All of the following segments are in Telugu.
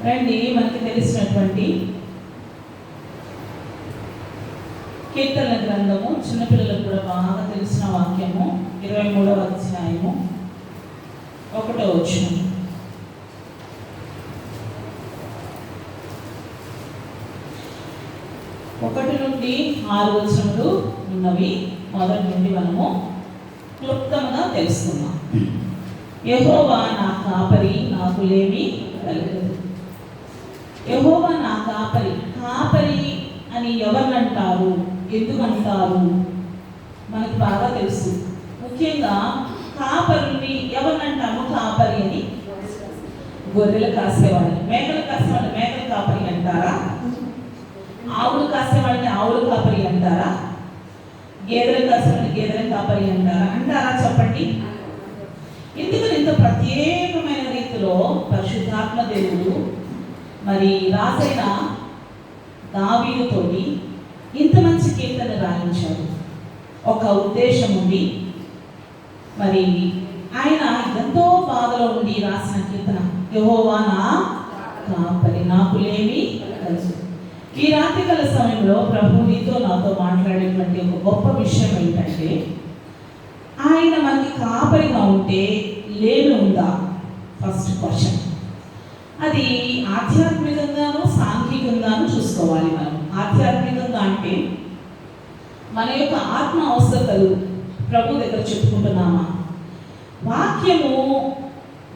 రండి, మనకి తెలిసినటువంటి కీర్తనల గ్రంథము, చిన్నపిల్లలకు కూడా బాగా తెలిసిన వాక్యము, 23వ అధ్యాయము 1వ వచనం. ఒకటి నుండి 6 వచనములు ఉన్నవి. మొదటి నుండి మనము క్లుప్తంగా తెలుసుకున్నాం. యెహోవా నా కాపరి, నాకు లేమి కలగదు. యెహోవా నా కాపరి. కాపరి అని ఎవరినంటారు, ఎందుకంటారు మనకు బాగా తెలుసు. ముఖ్యంగా కాపరిని ఎవరినంటాము? కాపరి అని గొర్రెలు కాసేవాడిని, మేకలు కాసేవాడిని మేకలు కాపరి అంటారా? ఆవులు కాసేవాడిని ఆవులు కాపరి అంటారా? గేదెలు కాసేవాడిని గేదెల కాపరి అంటారా? చెప్పండి. ఎందుకని ఇంత ప్రత్యేకమైన రీతిలో పరిశుద్ధాత్మ దేవుడు మరి రాజైన దావీదుతోటి ఇంత మంచి కీర్తన రాయించాడు? ఒక ఉద్దేశం ఉంది. మరి ఆయన ఎంతో బాధలో ఉండి రాసిన కీర్తన, యెహోవా నా కాపరి, నాకు లేమి కలగదు. ఈ రాత్రికాల సమయంలో ప్రభు నీతో నాతో మాట్లాడేటువంటి ఒక గొప్ప విషయం ఏంటంటే, ఆయన మనకి కాపరిగా ఉంటే లేమి ఉందా? First question. అది ఆధ్యాత్మికంగాను సాంఘికంగాను చూసుకోవాలి. మనం ఆధ్యాత్మికంగా అంటే మన యొక్క ఆత్మ అవసరతలు ప్రభు దగ్గర చెప్పుకుంటున్నామా? వాక్యము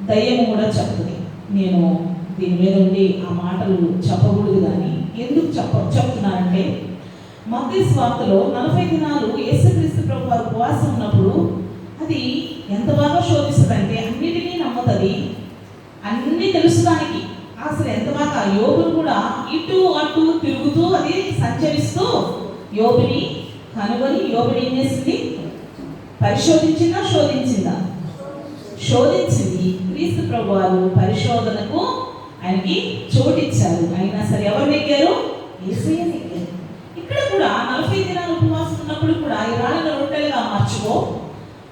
దయ్యము కూడా చెప్తుంది. నేను దీని మీద ఉండి ఆ మాటలు చెప్పకూడదు, కానీ ఎందుకు చెప్తున్నానంటే, మత్తయి సువార్తలో 40 దినాలు యేసుక్రీస్తు ప్రభు వారు ఉపవాసం ఉన్నప్పుడు అది ఎంత బాగా శోధిస్తుందంటే, అన్నిటినీ నమ్ముతుంది, అన్ని తెలుసుదానికి. అసలు ఎంత బాగా యోబును కూడా ఇటు అటు తిరుగుతూ అది సంచరిస్తూ యోబుని కనుగొని యోబుని ఏం చేసింది? పరిశోధించిందా? శోధించింది. క్రీస్తు ప్రభు వారు పరిశోధనకు ఆయనకి చోటిచ్చారు. అయినా సరే ఎవరు నెగ్గారు? యేసయ్య నెగ్గారు. ఇక్కడ కూడా 40 దినాలు ఉపవాసం ఉన్నప్పుడు కూడా ఈ రాళ్ళను రొట్టెలుగా మార్చుకో,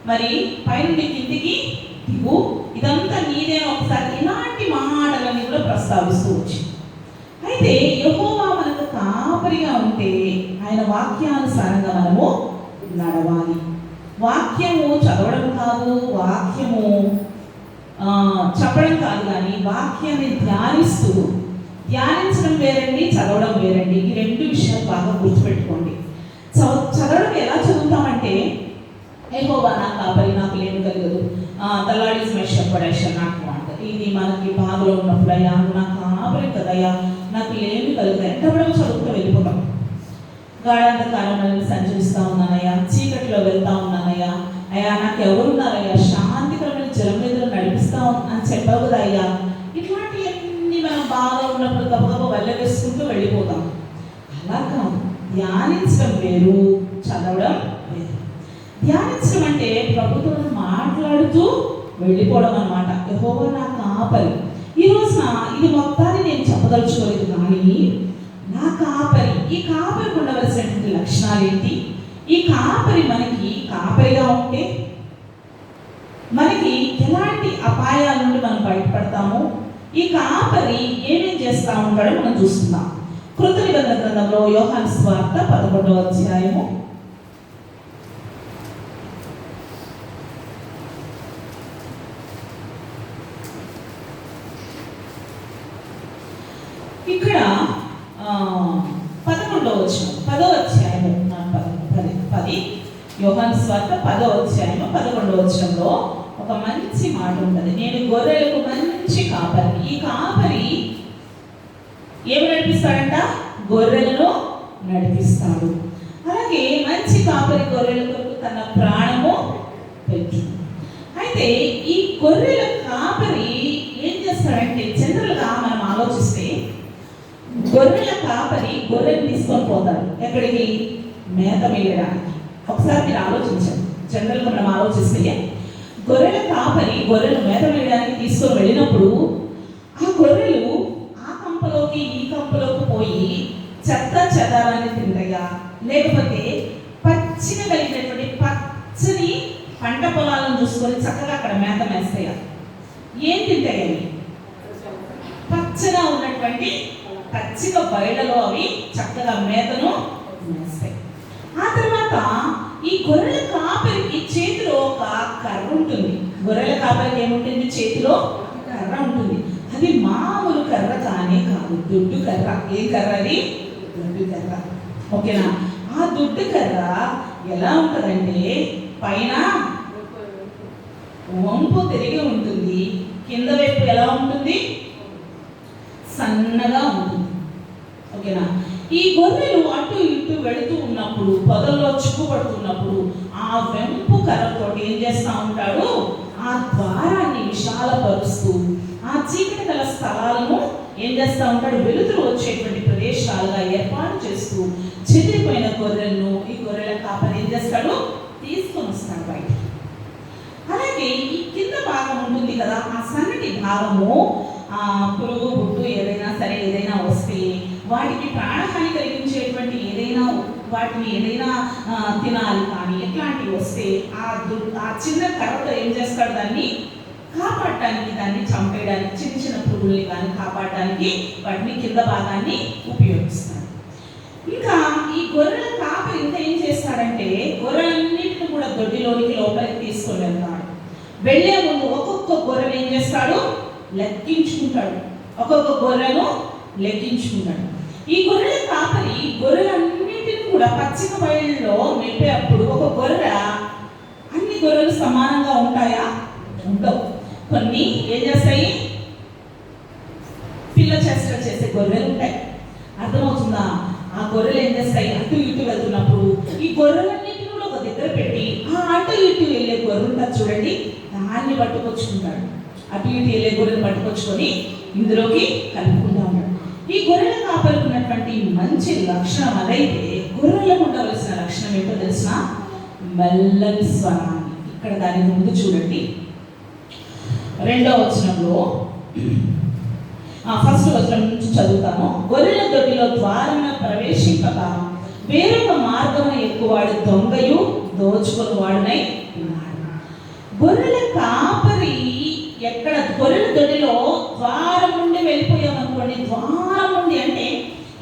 మరి పైనుండి కిందికి దిగు, ఇదంతా నీదే. ఒకసారి ఇలాంటి మాటలని కూడా ప్రస్తావిస్తూ వచ్చి, అయితే యెహోవా మనకు కాపరిగా ఉంటే ఆయన వాక్యానుసారంగా మనము నడవాలి. వాక్యము చదవడం కాదు, వాక్యము చెప్పడం కాదు, కానీ వాక్యాన్ని ధ్యానించడం వేరండి, చదవడం వేరండి. ఈ 2 విషయాలు బాగా గుర్తుపెట్టుకోండి. చదవడం ఎలా చదువుతామంటే, యెహోవా నా కాపరి, నాకు లేమి కలగదు, the lord is my shepherd, I shall not want. ఇది మనకి బాధలో ఉన్నప్పుడు, అయ్యా నాకు కాపరి కదయ్యా, నాకు లేమి కలుగుతాయి ఎంతవరకు చదువుతూ వెళ్ళిపోతాం. గాఢాంధకారంలో సంచరిస్తూ ఉన్నానయ్యా, చీకట్లో వెళ్తా ఉన్నానయ్యా, అయ్యా నాకు ఎవరున్నారయ్యా, శాంతికరమైన జలం మీద నడిపిస్తా అని చెప్పావు కదా అయ్యా. ఇట్లాంటివన్నీ మనం బాగా ఉన్నప్పుడు గబగబ వెళ్ళవేసుకుంటూ వెళ్ళిపోతాం. అలా కాదు, ధ్యానించడం వేరు, చదవడం వేరు. ధ్యానించడం అంటే ప్రభుతో మాట్లాడుతూ వెళ్ళిపోవడం అన్నమాట. యెహోవా నా కాపరి. ఈ రోజున ఇది మొత్తాన్ని నేను చెప్పదలుచుకోలేదు, కానీ నా కాపరి, ఈ కాపరికి ఉండవలసినటువంటి లక్షణాలు ఏంటి? ఈ కాపరి మనకి కాపరిగా ఉంటే మనకి ఎలాంటి అపాయాల నుండి మనం బయటపడతాము? ఈ కాపరి ఏమేం చేస్తూ ఉంటాడో మనం చూస్తున్నాం. కృత నిబంధన గ్రంథంలో యోహాను సువార్త 11వ అధ్యాయము ఇక్కడ 11వ వచనం, 10వ అధ్యాయము 10 యోహాను సువార్త 10వ అధ్యాయము 11వ వచనంలో ఒక మంచి మాట ఉంటుంది. నేను గొర్రెలకు మంచి కాపరి. ఈ కాపరి ఏమి నడిపిస్తాడంట? గొర్రెలను నడిపిస్తాడు. అలాగే మంచి కాపరి గొర్రెల కొరకు తన ప్రాణము పెట్టు. అయితే ఈ గొర్రెల కాపరి ఏం చేస్తాడంటే, జనరల్గా మనం ఆలోచిస్తే గొర్రెల కాపరి గొర్రెలు తీసుకొని పోతాడు ఎక్కడికి? మేత వేయడానికి. ఒకసారి మీరు ఆలోచించండి. జనరల్గా మనం ఆలోచిస్తే గొర్రెల కాపరి గొర్రెలు మేత వేయడానికి తీసుకొని వెళ్ళినప్పుడు ఆ గొర్రెలు ఆ కంపలోకి ఈ కంపలోకి పోయి చెత్త చెదారాన్ని తింటాయా, లేకపోతే పచ్చిగా కలిగినటువంటి పచ్చని పంట పొలాలను చూసుకొని చక్కగా అక్కడ మేత మేస్తాయా? ఏం తింటాయని? పచ్చగా ఉన్నటువంటి ఉన్నటువంటి పచ్చిక బయళ్ళలో అవి చక్కగా మేతను మేస్తాయి. ఆ తర్వాత ఈ గొర్రెల కాపరికి చేతిలో ఒక కర్ర ఉంటుంది. గొర్రెల కాపరికి ఏముంటుంది? చేతిలో కర్ర ఉంటుంది. అది మామూలు కర్ర కానే కాదు, దుడ్డు కర్ర. ఏ కర్ర అది? దుడ్డు కర్ర. ఓకేనా? ఆ దుడ్డు కర్ర ఎలా ఉంటుందంటే పైన వంపు తిరిగి ఉంటుంది, కింద వైపు ఎలా ఉంటుంది? సన్నగా ఉంటుంది. ఓకేనా? ఈ గొర్రెలు అటు ఇటు వెళుతూ ఉన్నప్పుడు, పొదల్లో చిక్కుపడుతున్నప్పుడు ఆ వెంపు కర్రతో ఏం చేస్తూ ఉంటాడు? ఆ ద్వారాన్ని విశాలపరుస్తూ ఆ చీకటి గల స్థలాలను ఏం చేస్తూ ఉంటాడు? వెలుతురు వచ్చేటువంటి ప్రదేశాలుగా ఏర్పాటు చేస్తూ చెదిరిపోయిన గొర్రెలను ఈ గొర్రెల కాపరి ఏం చేస్తాడు? తీసుకొని వస్తాడు బయట. అలాగే ఈ కింద భాగం ఉంటుంది కదా, ఆ సన్నటి భాగము పురుగు గుడ్డు ఏదైనా సరే ఏదైనా వస్తే వాటికి ప్రాణహాని కలిగించేటువంటి వాటిని ఏదైనా తినాలి కానీ ఎట్లాంటివి వస్తే ఆ చిన్న కర్రతో ఏం చేస్తాడు? దాన్ని కాపాడటానికి, దాన్ని చంపేయడానికి, చిన్న చిన్న పురుగుల్ని కానీ కాపాడడానికి వాటిని కింద భాగాన్ని ఉపయోగిస్తాడు. ఇంకా ఈ గొర్రెల కాపరి ఇంకా ఏం చేస్తాడంటే గొర్రెలన్నింటిని కూడా దొడ్డిలోనికి లోపలికి తీసుకొని వెళ్తాడు. వెళ్లే ముందు ఒక్కొక్క గొర్రెను ఏం చేస్తాడు? లెక్కించుకుంటాడు. ఒక్కొక్క గొర్రెను లెక్కించుకుంటాడు. ఈ గొర్రెల కాపరి గొర్రెలన్నింటినీ కూడా పచ్చిక బయలులో మేపేటప్పుడు ఒక గొర్రె, అన్ని గొర్రెలు సమానంగా ఉంటాయా? ఉండవు. కొన్ని ఏం చేస్తాయి? పిల్ల చేష్టలు చేసే గొర్రెలు ఉంటాయి. అర్థమవుతుందా? ఆ గొర్రెలు ఏం చేస్తాయి? అటు ఇటు వెళ్తున్నప్పుడు ఈ గొర్రెలన్నింటినీ కూడా ఒక దగ్గర పెట్టి ఆ అటు ఇటు వెళ్ళే గొర్రె ఉంటుంది చూడండి, దాన్ని పట్టుకొచ్చుకుంటాడు. అటు ఇటు వెళ్ళే గొర్రెలు పట్టుకొచ్చుకొని ఇందులోకి కలుపుకుంటా ఉంటాడు. ఈ గొర్రెల కాపరికి ఉన్నటువంటి మంచి లక్షణం అదైతే, గొర్రెలకు ఉండవలసిన లక్షణం ఏంటో తెలిసిన? మెల్లని స్వరాన్ని. ఇక్కడ దాని ముందు చూడండి, 2వ వచనంలో ఫస్ట్ వచనం నుంచి చదువుతాను. గొర్రెల దొడ్డిలో ద్వారమున ప్రవేశింపగా వేరొక మార్గమున ఎక్కువాడు దొంగయు దోచుకొని వాడునై ఉన్నాడు. గొర్రెల కాపరి ఎక్కడ? గొర్రెల దొడ్డిలో ద్వారం నుండి వెళ్ళిపోయామనుకోండి. ద్వారం నుండి అంటే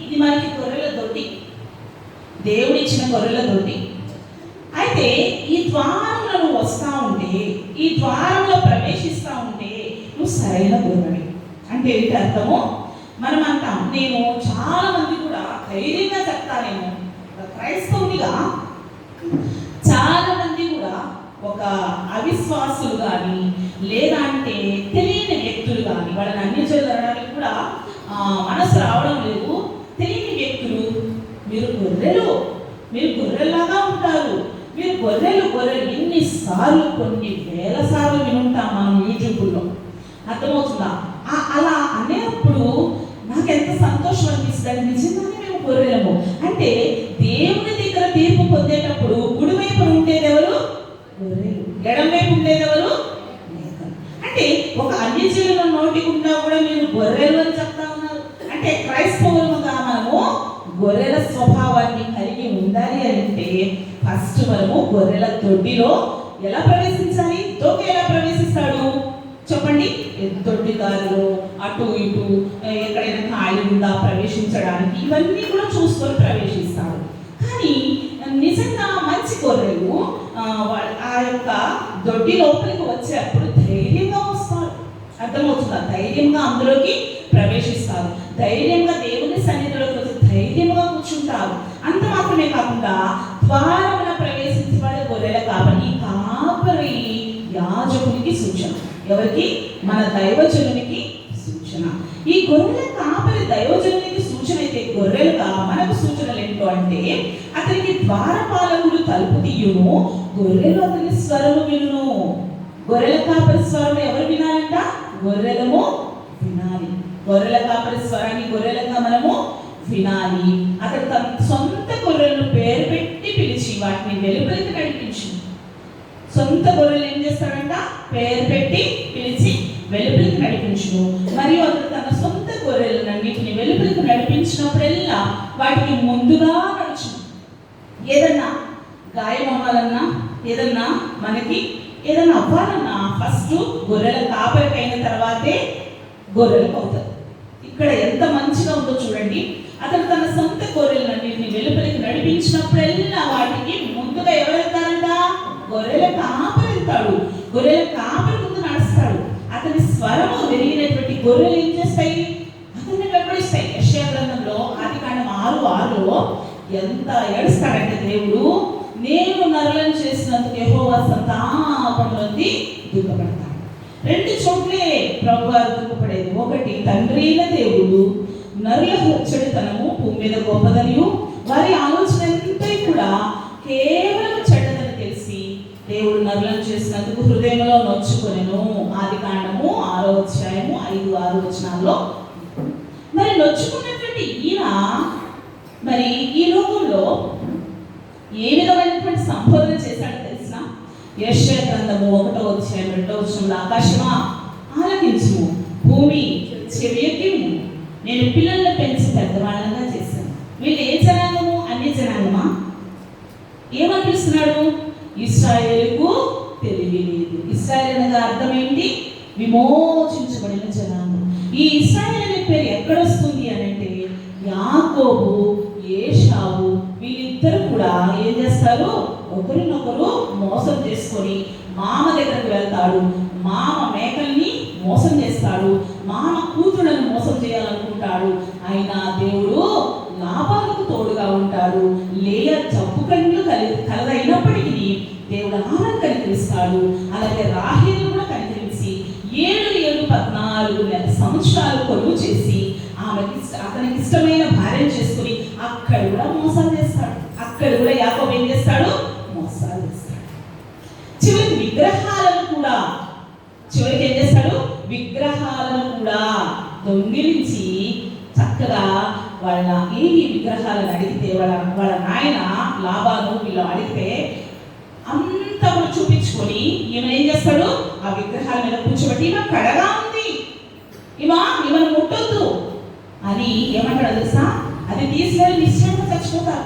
ఇది మనకి గొర్రెల దొడ్డి, దేవుడిచ్చిన గొర్రెల దొడ్డి. అయితే ఈ ద్వారంలో నువ్వు వస్తా ఉంటే, ఈ ద్వారంలో ప్రవేశిస్తా ఉంటే నువ్వు సరైన గొర్రెవి అంటే ఏంటి అర్థము? మనం అంటాం, నేను చాలా మంది కూడా ధైర్యంగా చెప్తానేమో, క్రైస్తవునిగా చాలా మంది కూడా ఒక అవిశ్వాసులు కానీ లేదా అంటే తెలియని వ్యక్తులు కానీ, వాళ్ళని అన్ని చదవడానికి కూడా మనసు రావడం లేదు. తెలియని వ్యక్తులు, మీరు గొర్రెల్లాగా ఉంటారు, మీరు గొర్రెలు ఎన్నిసార్లు, కొన్ని వేల సార్లు వినుంటాం మనం యూట్యూబ్లో. అర్థమవుతుందా? అలా అనేప్పుడు నాకు ఎంత సంతోషం అనిపిస్తుంది. నిజంగానే మేము గొర్రెలము అంటే దేవుని దగ్గర తీర్పు పొందేటప్పుడు కుడి వైపు ఉండేది ఎవరు? గొర్రెలు. ఎడం వైపు ఉండేది ఎవరు? అంటే ఒక అన్యజీవుల నోటికుండా కూడా మీరు గొర్రెలు అని చెప్తా ఉన్నారు. అంటే క్రైస్తవులుగా మనము గొర్రెల స్వభావాన్ని కలిగి ఉండాలి అంటే ఫస్ట్ మనము గొర్రెల దొడ్డిలో ఎలా ప్రవేశించాలి? దొంగ ఎలా ప్రవేశిస్తాడు చెప్పండి? దొడ్డి దారిలో అటు ఇటు ఎక్కడైనా ఖాళీ ఉందా ప్రవేశించడానికి, ఇవన్నీ కూడా చూసుకొని ప్రవేశిస్తాడు. కానీ నిజంగా మంచి గొర్రెలు ఆ యొక్క దొడ్డి లోపలికి వచ్చేటప్పుడు ధైర్యంగా వస్తారు. అర్థమవుతుందా? ధైర్యంగా అందులోకి ప్రవేశిస్తారు, ధైర్యంగా దేవుని సన్నిధిలోకి వచ్చి ధైర్యంగా కూర్చుంటారు. అంత మాత్రమే కాకుండా ద్వారమున ప్రవేశించేవాడే గొర్రెల కాపరి. ఈ కాపరి యాజకునికి సూచన. ఎవరికి? మన దైవజనునికి సూచన. ఈ గొర్రెల కాపరి దైవజనునికి సూచన అయితే, గొర్రెలుగా మనకు సూచనలు ఏంటో అంటే, అతనికి ద్వారపాలకుడు తలుపు తీయును, గొర్రెలు అతని స్వరము వినును. గొర్రెల కాపరి స్వరం ఎవరు వినాలంట? గొర్రెలము వినాలి. గొర్రెల కాపరి స్వరాన్ని గొర్రెలుగా మనము వినాలి. అతడు తన సొంత గొర్రెలను పేరు పెట్టి పిలిచి వాటిని వెలుపలికి నడిపించు. సొంత గొర్రెలు ఏం చేస్తాడంట? పేరు పెట్టి పిలిచి వెలుపలికి నడిపించును. మరియు అతడు తన సొంత గొర్రెలన్నింటిని వెలుపలికి నడిపించినప్పుడల్లా వాటికి ముందుగా నడుచును. ఏదన్నా గాయం అవ్వాలన్నా, ఏదన్నా మనకి ఏదన్నా అవ్వాలన్నా ఫస్ట్ గొర్రెల కాపరికి అయిన తర్వాతే గొర్రెలకు అవుతుంది. ఇక్కడ ఎంత మంచిగా ఉందో చూడండి. అతను తన సొంత గొర్రెలన్నింటినీ వెలుపలికి నడిపించినప్పుడల్లా వాటికి ముందుగా ఎవరు వెళ్తారంట? గొర్రెల కాపరి వెళ్తాడు. గొర్రెల కాపరి ముందు నడుస్తాడు. అతని స్వరము వెలిగినటువంటి గొర్రెలు ఏం చేస్తాయి? అతన్ని వెంబడిస్తాయి. యెషయా గ్రంథంలో ఆదికాండం 6:6లో ఎంత ఏడుస్తాడంటే దేవుడు, నేను నరులను చేసినందుకు యెహోవా సంతాపంలోంది దుఃఖపడతాడు. 2 చోట్లే ప్రభువారు దుఃఖపడేది. ఒకటి, తండ్రి అయిన దేవుడు నరుల చెడుతనము భూమి మీద గొప్పదనియు వారి ఆలోచన అంతా కూడా కేవలం చెడ్డదని తెలిసి దేవుడు నరులను చేసినందుకు హృదయంలో నొచ్చుకొనెను. ఆదికాండము 6:5-6 మరి నొచ్చుకున్నటువంటి ఈయన మరి ఈ లోకంలో ఏ విధమైనటువంటి సంబోధన చేశాడో తెలిసిన? యెషయా గ్రంథము 1:2 ఆకాశమా ఆలకించుము, భూమి చెవియొగ్గి వినుము, నేను పిల్లలను పెంచి పెద్దవాళ్ళగా చేశాను. వీళ్ళు ఏ జనాంగము? అన్య జనాంగమా? ఏమని పిలుస్తున్నాడు? ఇశ్రాయేలుకు తెలివి లేదు. ఇశ్రాయేలు అనగా అర్థం ఏంటి? విమోచించబడిన జనాంగం. ఈ ఇశ్రాయేలు అనే పేరు ఎక్కడొస్తుంది అని అంటే, యాకోబు ఏశావు వీళ్ళిద్దరు కూడా ఏం చేస్తారు? ఒకరినొకరు మోసం చేసుకొని మామ దగ్గరకు వెళ్తాడు. మామ మేకల్ని మోసం చేస్తాడు, మామ కూతుళ్ళను మోసం చేయాలనుకుంటాడు. అయినా దేవుడు లాభాలకు తోడుగా ఉంటాడు. లేయ జబ్బు కళ్ళు కలదైనప్పటికీ దేవుడు ఆమెను కనికరిస్తాడు. అలాగే రాహేలు కూడా కనికరించి 7 సంవత్సరాలు కొలువు చేసి అతనికి ఇష్టమైన భార్యను చేసుకుని అక్కడ కూడా మోసాలు చేస్తాడు. అక్కడ కూడా యాకోబు ఏం చేస్తాడు? మోసాలు చేస్తాడు. చివరికి ఏం చేస్తాడు? విగ్రహాలను కూడా దొంగిలించి చక్కగా వాళ్ళ ఈ విగ్రహాలను అడిగితే వాళ్ళ నాయన లాభాలు వీళ్ళు అడిగితే అంతా కూడా చూపించుకొని ఈమె ఏం చేస్తాడు? ఆ విగ్రహాల మీద కూర్చోబెట్టి ఈమె కడగా ఉంది, ఈమెను ముట్టొద్దు అని ఏమంటాడు తెలుసా? అది తీసుకెళ్ళి నిశ్చయంగా చచ్చిపోతారు.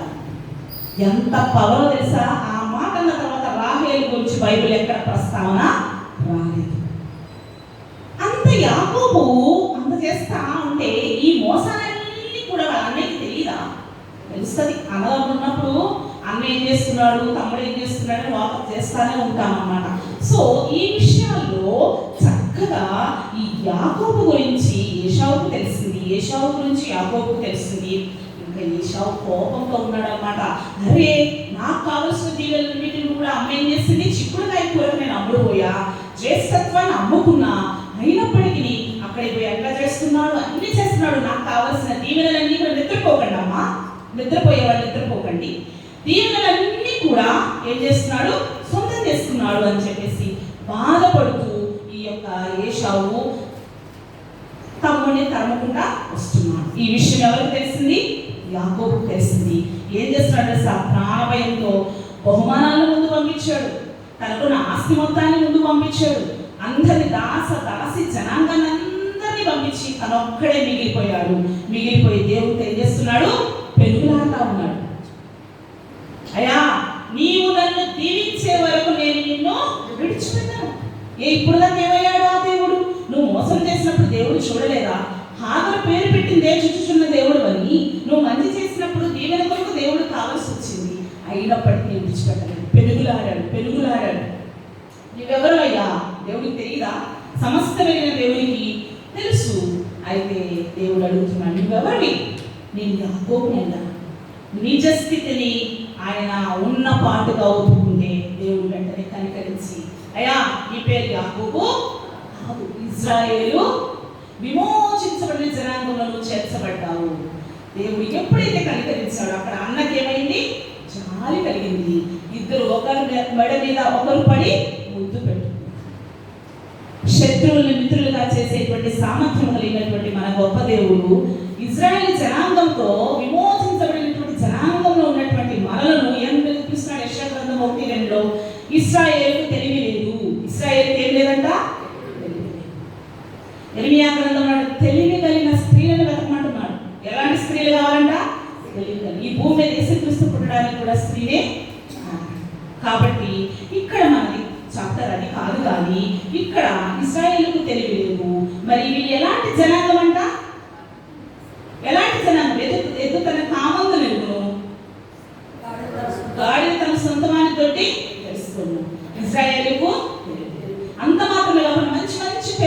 ఎంత పవరో తెలుసా? ఆ మాట అన్న తర్వాత రాహేలు గురించి బైబిల్ ఎక్కడ ప్రస్తావన రాలేదు. అంత యాకోబు అంత చేస్తా ఉంటే ఈ మోసాలన్నీ కూడా వాళ్ళ అన్నయ్యకి తెలియదా? తెలుస్తుంది. అన్నదమ్ములు ఉన్నప్పుడు అన్న ఏం చేస్తున్నాడు, తమ్ముడు ఏం చేస్తున్నాడు వాకప్ చేస్తానే ఉంటాం అన్నమాట. సో ఈ విషయాల్లో చక్కగా ఈ యాకోబు గురించి ఏశావుకు తెలిసింది, ఏశావు గురించి యాకోబుకు తెలిసింది. ఇంకా ఏశావు కోపంతో ఉన్నాడు అన్నమాట. అరే, నాకు కావలసిన దీవెలన్నిటిని కూడా అమ్మ ఏం చేసింది? చిక్కుడుకాయ కూరకు నేను అమ్ముడుపోయా, జ్యేష్ఠత్వాన్ని అమ్ముకున్నా, అయినప్పటికీ అక్కడికి పోయి ఎట్లా చేస్తున్నాడు? అన్ని చేస్తున్నాడు. నాకు కావలసిన దీవెనలన్నీ కూడా నిద్రపోకండి అమ్మా, నిద్రపోయేవాళ్ళు నిద్రపోకండి, దీవెనలన్నీ కూడా ఏం చేస్తున్నాడు? సొంతం చేసుకున్నాడు అని చెప్పేసి బాధపడుతూ ఈ యొక్క ఏశావు తమ్ముడిని తరమకుండా వస్తున్నాడు. ఈ విషయం ఎవరికి తెలిసింది? యాకోబుకు తెలిసింది. ఏం చేస్తున్నాడు? ప్రాణభయంతో బహుమానాలను ముందు పంపించాడు, తనకున్న ఆస్తి మొత్తాన్ని ముందు పంపించాడు, అందరి దాసి జనాంగాన్ని అందరినీ పంపించి తనొక్కడే మిగిలిపోయి దేవుడితో ఏం చేస్తున్నాడు? పెరుగులాడుతూ ఉన్నాడు. అయ్యా, నీవు నన్ను దీవించే వరకు నేను నిన్ను విడిచిపెట్టాను. ఇప్పుడు దాకా ఏమయ్యాడు ఆ దేవుడు? నువ్వు మోసం చేసినప్పుడు దేవుడు చూడలేదా? హాగరు పేరు పెట్టిందే చుచ్చుచున్న దేవుడు అని. నువ్వు మంచి చేసినప్పుడు దీవెన కొరకు దేవుడు కావాల్సి వచ్చింది, అయినప్పటికీ నేను విడిచిపెట్టలేదు. పెరుగులాడాడు. నువ్వెవరు అయ్యా? దేవుడికి తెలియదా? సమస్తమైన దేవునికి తెలుసు. అయితే దేవుడు అడుగుతున్నాడు, నువ్వెవరివి? నేను యాకోబుని అన్నా. నిజ స్థితిని ఆయన ఉన్న పాటుగా ఒప్పుకుంటే దేవుడు వెంటనే కనికరించి, అయ్యా ఈ పేరు యాకోబు కాదు, ఇశ్రాయేలు, విమోచించబడిన జనాంగంలో చేర్చబడ్డావు. దేవుడు ఎప్పుడైతే కనికరించాడో అక్కడ అన్నకేమైంది? జాలి కలిగింది. ఇద్దరు ఒకరి మెడ మీద ఒకరు పడి ముద్దు పెట్టుకున్నారు. శత్రువుల్ని మిత్రులుగా చేసేటువంటి సామర్థ్యం కలిగినటువంటి మన గొప్ప దేవుడు ఇశ్రాయేలు జనాంగంతో విమోచించబడినటువంటి జనాంగంలో ఉన్నటువంటి మనలను ఏం పిలుస్తున్నాడు? యెషయా గ్రంథం 1:2 ఇశ్రాయేలుకు తెలివి లేదు. ఇశ్రాయేలుకి ఏం లేదంట? ఇర్మియా గ్రంథంలో తెలివి కలిగిన స్త్రీలను వెతకమంటున్నాడు. ఎలాంటి స్త్రీలు కావాలంట? తెలివి కలిగి. ఈ భూమి మీద యేసుక్రీస్తు పుట్టడానికి కూడా స్త్రీనే. కాబట్టి ఇక్కడ మనది చాప్టర్ అది కాదు, కానీ ఇక్కడ ఇశ్రాయేలుకు తెలివి లేదు. మరి వీళ్ళు ఎలాంటి జనాంగం అంట?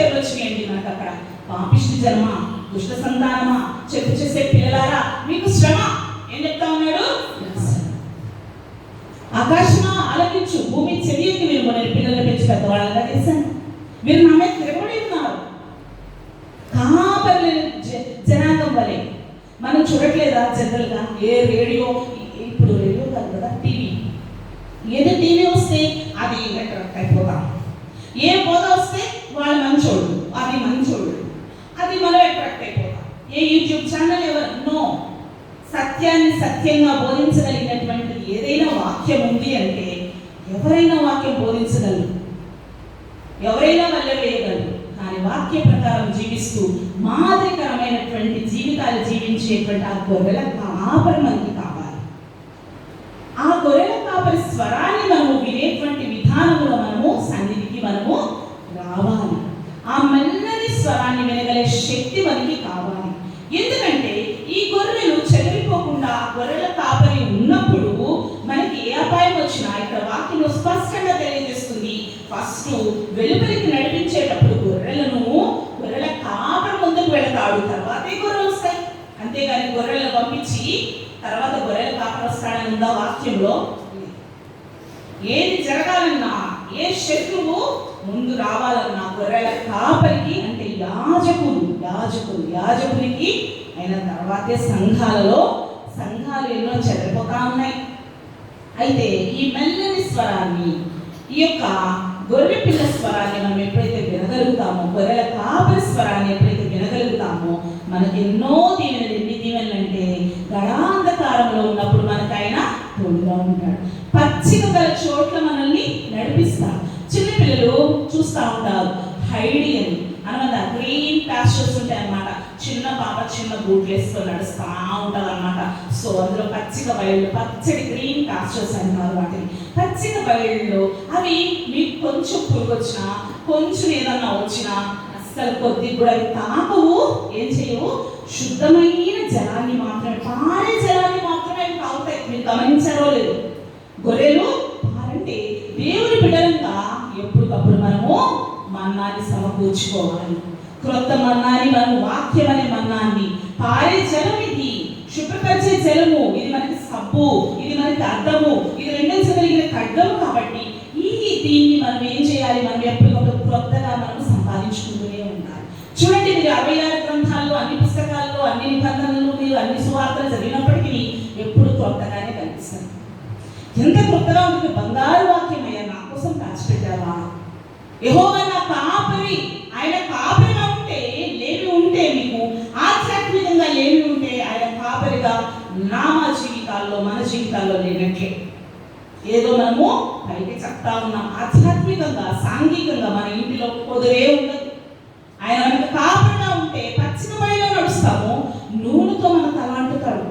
పేర్లు వచ్చినాయండి మనకు అక్కడ. పాపిష్టి జన్మ, దుష్ట సంతానమా, చెట్టు చేసే పిల్లలారా మీకు శ్రమ. ఏం చెప్తా ఉన్నాడు? ఆకాశమా ఆలకించు, భూమి చెవియకి మీరు నేను పిల్లలు పెంచి పెద్దవాళ్ళగా చేశాను, మీరు నా మీద తిరగబడి ఉన్నారు. కాపర్లు జనాంగం వలె మనం చూడట్లేదా జనరల్గా? ఏ రేడియో, ఇప్పుడు రేడియో కాదు కదా, టీవీ. ఏదో టీవీ వస్తే అది అట్రాక్ట్ అయిపోతాం. ఏ బోధ వస్తే వాళ్ళు మంచోళ్ళు, అది మంచోళ్ళు, అది మనం అట్రాక్ట్ అయిపోతాం. ఏ యూట్యూబ్ ఛానల్ ఎవరు నో, సత్యాన్ని సత్యంగా బోధించగలిగినటువంటిది ఏదైనా వాక్యం ఉంది అంటే ఎవరైనా వాక్యం బోధించగలరు, ఎవరైనా వల్ల వేయగలరు. కానీ వాక్య ప్రకారం జీవిస్తూ మాదిరికరమైనటువంటి జీవితాలు జీవించేటువంటి ఆ గొర్రెల కాపరి మనకి కావాలి. ఆ గొర్రెల కాపరి స్వరాన్ని మనము వినేటువంటి విధానంలో మనము సన్నిధికి మనము రావాలి. ఆ మెల్లని స్వరాన్ని వినగలే శక్తి మనకి కావాలి. ఎందుకంటే ఈ గొర్రెలు చెదిరిపోకుండా గొర్రెల కాపరి ఉన్నప్పుడు మనకి ఏ అపాయం వచ్చినా ఇక్కడ వాక్యం స్పష్టంగా తెలియజేస్తుంది. ఫస్ట్ వెలుపలికి నడిపించేటప్పుడు గొర్రెల కాపరి ముందుకు వెళతాడు, తర్వాతే గొర్రెలు వస్తాయి. అంతేగాని గొర్రెలను పంపించి తర్వాత గొర్రెల కాపరి వస్తాడని ఉందా వాక్యంలో? ఏది జరగాలన్నా, ఏ శత్రువు ముందు రావాలన్నా గొర్రెల కాపరికి అంటే యాజకునికి అయిన తర్వాతే సంఘాలు ఎన్నో చెదిరిపోతా ఉన్నాయి. అయితే ఈ మెల్లని స్వరాన్ని, ఈ యొక్క గొర్రె పిల్ల స్వరాన్ని మనం ఎప్పుడైతే వినగలుగుతామో, గొర్రెల కాపరి స్వరాన్ని ఎప్పుడైతే వినగలుగుతామో మనకి ఎన్నో దీవెనలు. ఎన్ని దీవెనలు అంటే గడాంధకారంలో ఉన్నప్పుడు మనకు ఆయన తోడుగా ఉంటాడు, పచ్చిక గల చోట్ల మనల్ని నడిపిస్తాడు. చిన్నపిల్లలు చూస్తూ ఉంటారు హైడి అని అనమాట, గ్రీన్ ప్యాస్చర్స్ ఉంటాయి అన్నమాట. చిన్న పాప చిన్న బూట్లు వేసుకొని నడుస్తూ ఉంటుంది అన్నమాట. సో అందులో పచ్చిక బయళ్ళు, పచ్చడి గ్రీన్ ప్యాస్చర్స్ అంటారు వాటిని. పచ్చిక బయళ్ళు అవి మీకు కొంచెం పురుగు వచ్చినా, కొంచెం ఏదన్నా వచ్చినా అస్సలు కొద్ది కూడా అవి తాకవు, ఏం చేయవు. శుద్ధమైన జలాన్ని మాత్రమే, పారే జలాన్ని మాత్రమే అవి తాగుతాయి. మీరు గమనించారో లేదు? గొర్రెలు పారంటే దేవుని బిడ్డలంగా ఎప్పటికప్పుడు మనము మన్నాన్ని సమకూర్చుకోవాలి. క్రొత్త మన్నాన్ని, మనం వాక్యం అనే మన్నాన్ని, పారే జలం ఇది, శుభ్రపరిచే జలము ఇది, మనకి సబ్బు ఇది, మనకి అద్దము ఇది, రెండించగలిగిన ఖడ్గము. కాబట్టి దీన్ని మనం ఏం చేయాలి? మనం ఎప్పటికప్పుడు క్రొత్తగా మనం సంపాదించుకుంటూనే ఉండాలి. చూడండి, మీరు 66 గ్రంథాల్లో, అన్ని పుస్తకాల్లో, అన్ని నిబంధనలు, మీరు అన్ని సువార్తలు చదివినప్పటికీ ఎప్పుడు క్రొత్తగానే కనిపిస్తారు. ఎంత క్రొత్తగా ఉంటుంది! బంగారు వాక్యం అయ్యా నా కోసం దాచిపెట్టావా? యెహోవా నా కాపరి, ఆయన కాపరిగా ఉంటే, లేమి ఉంటే, మీకు ఆధ్యాత్మికంగా లేమి ఉంటే ఆయన కాపరిగా మన జీవితాల్లో లేనట్లే. ఏదో మనము పైకి చెప్తా ఉన్నాం, ఆధ్యాత్మికంగా సాంఘికంగా మన ఇంటిలో పొదువే ఉండదు. ఆయన మనకు కాపరిగా ఉంటే పచ్చిక బయలో నడుస్తాము, నూనెతో మన తల అంటుతాడు,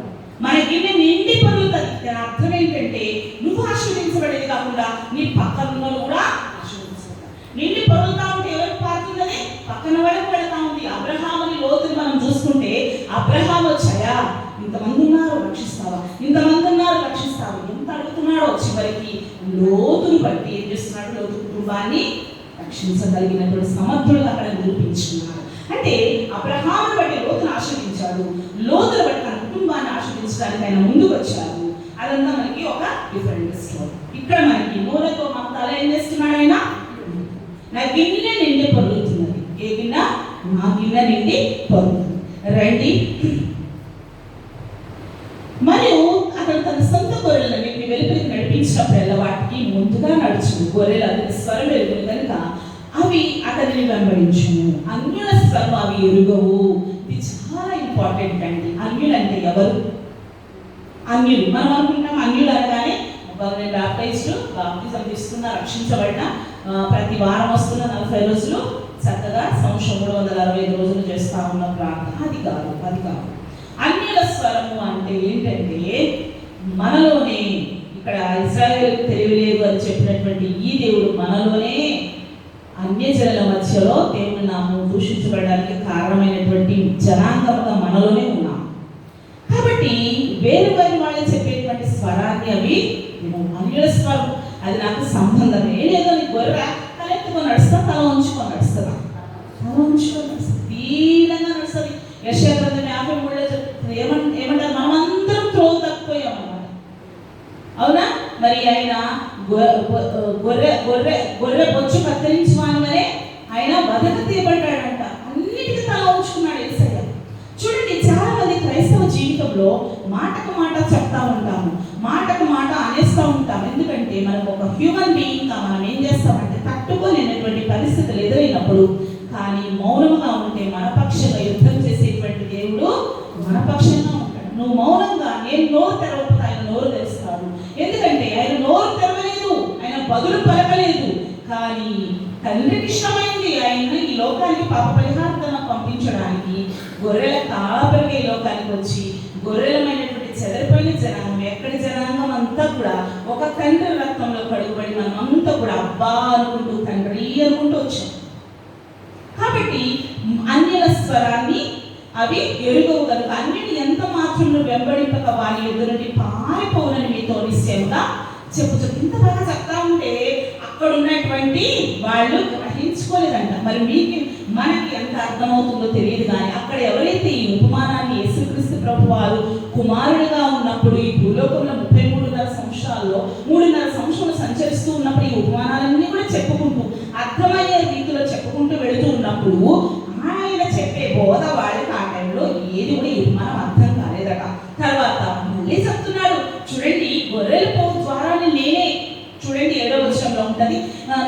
మన గిన్నె నిండి పొరుగుతుంది. దాని అర్థం ఏంటంటే నువ్వు ఆశీర్వదించబడేది కాకుండా నీ పక్కన కూడా ఆశీర్వదించబడతారు. నిండి పొరుగుతా ఉంటే ఎవరికి పారుతుందని పక్కన వాళ్ళకి వెళతా ఉంది. అబ్రహాముని లోతుని మనం చూసుకుంటే, అబ్రహాము వచ్చాయా, ఇంతమంది ఉన్నారు రక్షిస్తావా, ఇంతమంది ఉన్నారు రక్షిస్తావా, ఎంత అడుగుతున్నాడో చివరికి లోతును బట్టి ఏం చేస్తున్నాడు? లోతు కుటుంబాన్ని రక్షించగలిగినటువంటి సమర్థుడుగా అక్కడ నిరూపించుకున్నాడు. అంటే అబ్రహామును బట్టి లోతును ఆశ్రయించాడు, లోతును బట్టి తన కుటుంబాన్ని ఆశ్రయించడానికి ఆయన ముందుకు వచ్చాడు. అదంతా మనకి ఒక డిఫరెంట్ స్టోరీ. ఇక్కడ మనకి నూనెతో మన తల ఏం చేస్తున్నాడు? ఆయన నా గిన్నె నిండి పొరుగుతున్నది. ఏ గిన్నె? నా గిన్నె నిండి పొరుగుతుంది. రండి. మరియు అతను తన సొంత గొర్రెలన్నింటినీ వెలుపలికి నడిపించినప్పుడల్లా వాటికి ముందుగా నడుచును. గొర్రెలు అతని స్వరం ఎరుగును కనుక అవి అతనిని వెంబడించును. అన్యుల స్వరం అవి ఎరుగవు. ఇది చాలా ఇంపార్టెంట్ అండి. అన్యులు అంటే ఎవరు? అన్యులు మనం అనుకుంటాం, అన్యులు అనగానే నేను బాప్టిజం తీసుకున్న, రక్షించబడిన, ప్రతి వారం వస్తున్న 40 రోజులు చక్కగా సంవత్సరం 365 రోజులు చేస్తా ఉన్న ప్రార్థన. అది కాదు. అన్యుల స్వరము అంటే ఏంటంటే మనలోనే, ఇక్కడ ఇశ్రాయేలుకు తెలియలేదు అని చెప్పినటువంటి ఈ దేవుడు మనలోనే అన్యజనుల మధ్యలో దేవుని నామం దూషించబడడానికి కారణమైనటువంటి జనాంగంగా మనలోనే ఉన్నాం. కాబట్టి వేరు వాళ్ళు చెప్పేటువంటి స్వరాన్ని అవి అన్యుల స్వరం, అది నాకు సంబంధమే లేదు. అని గొర్రె తలెత్తుకొని నడుస్తా, తల ఉంచుకొని నడుస్తుందా? మంచిగా నడుస్తుంది, దీనంగా నడుస్తుంది. యెషయా గ్రంథం 53లో చెప్తుంది, ఏమంటారు, మనమందరం త్రోవ తప్పిపోయాం అన్నమాట. అవునా? మరి ఆయన గొర్రె బొచ్చు కత్తిరించి వానగానే ఆయన వదక తీయబడ్డాడంట. అన్నిటికీ తల ఉంచుకున్నాడు యేసయ్య. చూడండి, చాలా మంది క్రైస్తవ జీవితంలో మాటకు మాట చెప్తా ఉంటాము, మాటకు మాట అనేస్తూ ఉంటాము. ఎందుకంటే మనకు ఒక హ్యూమన్ బీయింగ్గా మనం ఏం చేస్తామంటే తట్టుకోలేనటువంటి పరిస్థితులు ఎదురైనప్పుడు కానీ మౌనంగా ఉంటే మన పక్షంగా యుద్ధం చేసేటువంటి దేవుడు మన పక్షంగా ఉంటాడు. నువ్వు మౌనంగా, నేను నోరు తెరవకపోతే ఆయన నోరు తెరుస్తాడు. ఎందుకంటే ఆయన నోరు తెరవలేదు, ఆయన బదులు పలకలేదు. కానీ తండ్రికి ఇష్టమైంది ఆయన ఈ లోకానికి పాప పరిహారంగా పంపించడానికి గొర్రెల కాపరిగా ఈ లోకానికి వచ్చి గొర్రెలమైనటువంటి చెదరిపోయిన జనాంగం, ఎక్కడి జనాంగం అంతా కూడా ఒక తండ్రి రక్తంలో కడుగుబడి మనం అంతా కూడా అబ్బా అనుకుంటూ తండ్రి అనుకుంటూ వచ్చాం. కాబట్టి అన్యుల స్వరాన్ని అవి ఎరుగవు కనుక అన్నిటి ఎంత మాత్రం వెంబడింపక వారి ఎదురు నుండి పారిపోవునని మీతో నిశ్చయంగా చెప్పుచు. ఇంత బాగా చెప్తా ఉంటే అక్కడ ఉన్నటువంటి వాళ్ళు గ్రహించుకోలేదంట. మరి మనకి ఎంత అర్థమవుతుందో తెలియదు. కానీ అక్కడ ఎవరైతే ఈ ఉపమానాన్ని యేసుక్రీస్తు ప్రభు వారు కుమారుడిగా ఉన్నప్పుడు ఈ భూలోకంలో 33.5 సంవత్సరాల్లో 3.5 సంవత్సరాలు సంచరిస్తూ ఉన్నప్పుడు ఈ ఉపమానాలన్నీ కూడా చెప్పుకుంటూ అర్థమయ్యే రీతిలో చెప్పుకుంటూ వెళుతూ ఉన్నప్పుడు ఆయన చెప్పే బోధ వాళ్ళకి ఆ టైంలో ఏది కూడా ఈ ఉపమానం అర్థం కాలేదట. తర్వాత మళ్ళీ చెప్తున్నాడు, చూడండి, గొర్రెల పోవు ద్వారాన్ని నేనే. చూడండి 7వ వచనంలో ఉంటది,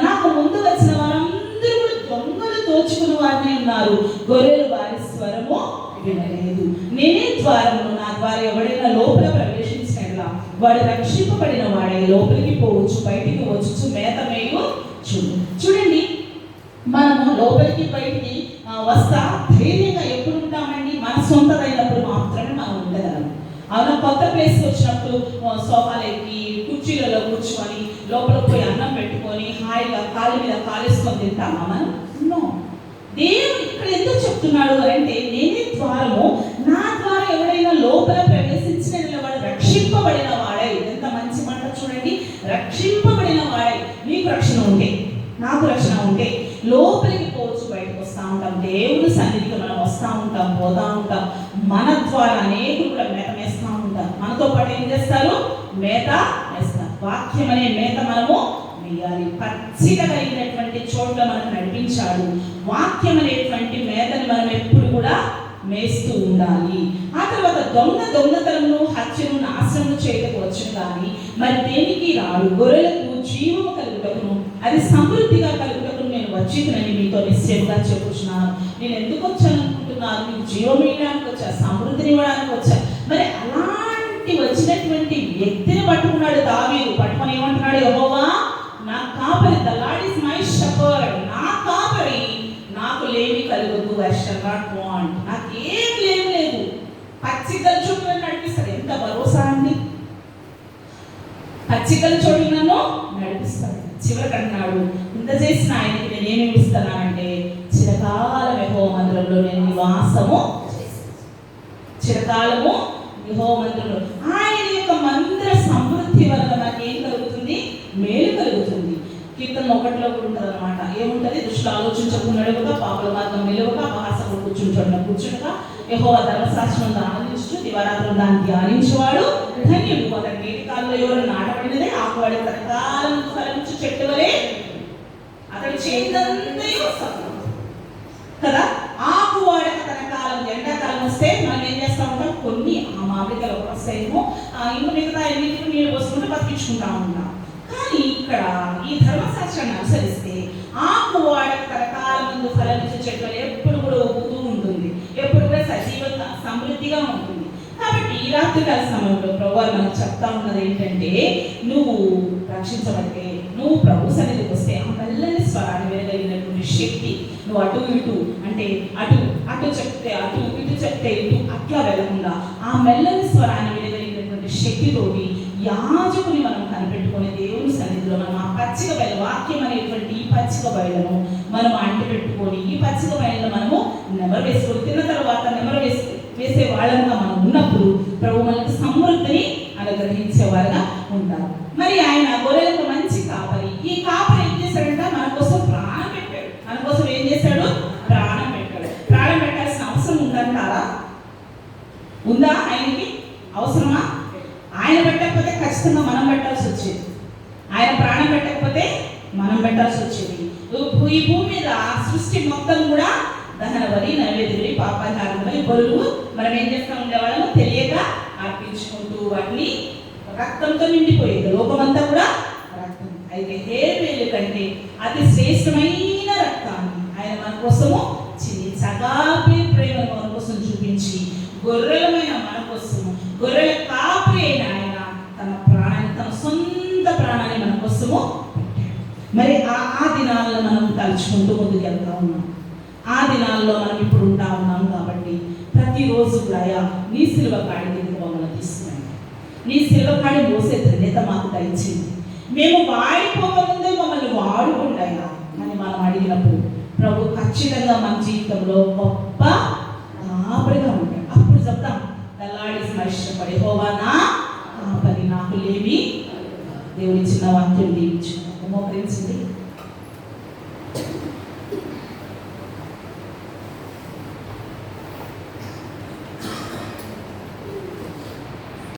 నాకు ముందు వచ్చిన వారందరూ కూడా దొంగలు దోచుకుని వారిని ఉన్నారు, గొర్రెలు వారి స్వరము వినలేదు. నేనే ద్వారము, నా ద్వారా ఎవడైనా లోపల ప్రవేశించినట్లా వాడు రక్షింపబడిన వాడే లోపలికి పోవచ్చు, బయటికి వచ్చు మేత మేయు. చూడండి, మనము లోపలికి బయటికి వస్తా ధైర్యంగా ఎప్పుడు ఉంటామండి? మన సొంతదైనప్పుడు మాత్రమే మనం ఉండగలం. అవునా? కొత్త ప్లేస్కి వచ్చినప్పుడు సోఫాలు ఎక్కి కుర్చీలలో కూర్చొని లోపల పోయి అన్నం పెట్టుకొని హాయిగా కాలు మీద కాలేసుకొని తింటామా మనం? దేవుడు ఇక్కడ ఎందుకు చెప్తున్నాడు అంటే, నేనే ద్వారము, నా ద్వారా ఎవరైనా లోపల ప్రవేశించిన వాడు రక్షింపబడిన వాడై. ఎంత మంచి మాట చూడండి, రక్షింపబడిన వాడై. నీకు రక్షణ ఉంటే, నాకు రక్షణ ఉంటే లోపలికి పోవచ్చు, బయటకు వస్తూ ఉంటాం. దేవుడు సన్నిధికి మనం వస్తూ ఉంటాం, పోతా ఉంటాం. మన ద్వారా అనేకులు కూడా మేత వేస్తూ ఉంటాం. మనతో పాటు ఏం చేస్తారు? మేత వేస్తారు. వాక్యం అనే మేత మనము వేయాలి. పచ్చిగా కలిగినటువంటి చోట్ల మనకు నడిపించాడు. వాక్యం అనేటువంటి మేతని మనం ఎప్పుడు కూడా మేస్తూ ఉండాలి. ఆ తర్వాత దొంగతనమును హత్యను నాశనము చేయటకు వచ్చును కానీ మరి దేనికి రాడు. గొర్రెలకు జీవము కలుగుటకును అది సమృద్ధిగా కలుగుటకును నేను వచ్చిందని మీతో నిశ్చయంగా చెప్పుచున్నాను. నేను ఎందుకు వచ్చాను అనుకుంటున్నాను? మీకు జీవం ఇవ్వడానికి వచ్చా, సమృద్ధిని ఇవ్వడానికి వచ్చా. మరి అలాంటి వచ్చినటువంటి వ్యక్తిని పట్టుకున్నాడు దావీదు. పట్టుకొని ఏమంటున్నాడు? యెహోవా నా కాపరి, the lord is my shepherd, నా కాపరి, నాకు లేమి కలుగదు. I shall not want. నాకు ఏం లేదు. పచ్చికల చోట్ల నడిపిస్తాడు. ఎంత భరోసా అండి! పచ్చికల చోట్ల నన్ను నడిపిస్తాడు. చివరికి అన్నాడు, ఇంత చేసిన ఆయనకి నేనేమి ఇస్తున్నానంటే చిరకాలం యెహోవా మందిరంలో నేను నివాసము, చిరకాలము యెహోవా మందిరంలో. ఆయన యొక్క మందిర సమృద్ధి వల్ల నాకు ఏం కలుగుతుంది? మేలు కలుగుతుంది. కీర్తన 1లో కూడా ఉంటుంది అనమాట. ఏముంటది? దుష్టులు ఆలోచించకుండా నడువక, పాపుల మార్గం నిలువక, అపహాసకుడు కూర్చుంటా యెహోవా ధర్మశాస్త్రం ఆనందించు, దివారాత్రులు దాన్ని ధ్యానించేవాడు ధన్యుడు. అతని నీటి కాలంలో ఎవరు నాటబడినదే ఆకువాడి తరకాలం ఫలించు చెట్టు వలె అతడు చేతంతయు కదా. ఆకువాడక తన కాలం, ఎండాకాలం వస్తే మనం ఏం చేస్తూ ఉంటాం? కొన్ని ఆ మామిడికాయలు వస్తాయేమో, ఇంకా మిగతా ఎన్నింటికి నీళ్ళు పోసుకుంటూ బతికించుకుంటా ఉంటాం. కానీ ఇక్కడ ఈ ధర్మశాస్త్రాన్ని అనుసరిస్తే ఆకువాడక తరకాలం ముందు ఫలించే చెట్లు ఎప్పుడు కూడా ఊగుతూ ఉంటుంది, ఎప్పుడు కూడా సజీవంగా సమృద్ధిగా ఉంటుంది. కాబట్టి ఈ రాత్రికాల సమయంలో ప్రభువారు మనకు చెప్తా ఉన్నది ఏంటంటే, నువ్వు రక్షించబడితే, నువ్వు ప్రభు సన్నిధికి వస్తే ఆ మెల్లని స్వరాన్ని వినగలిగినటువంటి శక్తి, నువ్వు అటు ఇటు అంటే అటు చెప్తే అటు, ఇటు చెప్తే ఇటు, అట్లా వెళ్లకుండా ఆ మెల్లని స్వరాన్ని వినగలిగినటువంటి శక్తితోటి యాజకుని మనం కనిపెట్టుకునే దేవుని సన్నిధిలో మనం ఆ పచ్చిక బయలు, వాక్యం అనేటువంటి ఈ పచ్చిక బయలను మనం అంటి పెట్టుకొని ఈ పచ్చిక బయలులో మనము నెమరు వేసుకొని తిన్న తర్వాత నెమరు వేసే వాళ్ళంగా మనం ఉన్నప్పుడు ప్రభు మనకు సమృద్ధిని అనుగ్రహించేవారుగా ఉంటారు. మరి ఆయన గొర్రెలకు మంచి కాపరి. ఈ కాపరి ఏం చేశాడంట? మన కోసం ప్రాణం పెట్టాడు. మన కోసం ఏం చేశాడు? ప్రాణం పెట్టాడు. ఉందా? ఆయనకి అవసరమా? ఆయన పెట్టకపోతే ఖచ్చితంగా మనం పెట్టాల్సి వచ్చేది. ఆయన ప్రాణం పెట్టకపోతే మనం పెట్టాల్సి వచ్చేది. ఈ భూమి మీద సృష్టి మొత్తం కూడా దహన బలి, నైవేద్య బలి, పాపహారం బలి, బలులు మనం ఏం చేస్తూ ఉండేవాళ్ళము తెలియక అర్పించుకుంటూ వాటిని రక్తంతో నిండిపోయేది. లోకమంతా కూడా రక్తం. అయితే హేబేలు కంటే అతి శ్రేష్టమైన రక్తాన్ని ఆయన మన కోసము సగాపే ప్రేమ మన కోసం చూపించి గొర్రెలమైన మన కోసము, గొర్రెల కాపరి అయిన ఆయన తన ప్రాణాన్ని, తన సొంత ప్రాణాన్ని మన కోసము పెట్టాడు. మరి ఆ దినాల్లో మనం తలుచుకుంటూ ముందుకు వెళ్తా ఉన్నాం. ఆ దినాల్లో మనం ఇప్పుడు ఉంటా ఉన్నాం కాబట్టి ప్రతిరోజు కూడా నీ సిలువ కాడి దగ్గర మమ్మల్ని తీసుకున్నాను. నీ సిలువ కాడి మోసే ధన్యత మాకు దయచింది. మేము వాడిపోకముందే మమ్మల్ని వాడుకుంటాయా అని మనం అడిగినప్పుడు ప్రభు ఖచ్చితంగా మన జీవితంలో గొప్ప కాపరిగా ఉంటాడు. అప్పుడు చెప్తాం, దల్లాడి స్మరిష్టపడి యెహోవా కాపరి నాకు లేమి. దేవుడి చిన్న వాక్యం దీవించు. మోకరించింది.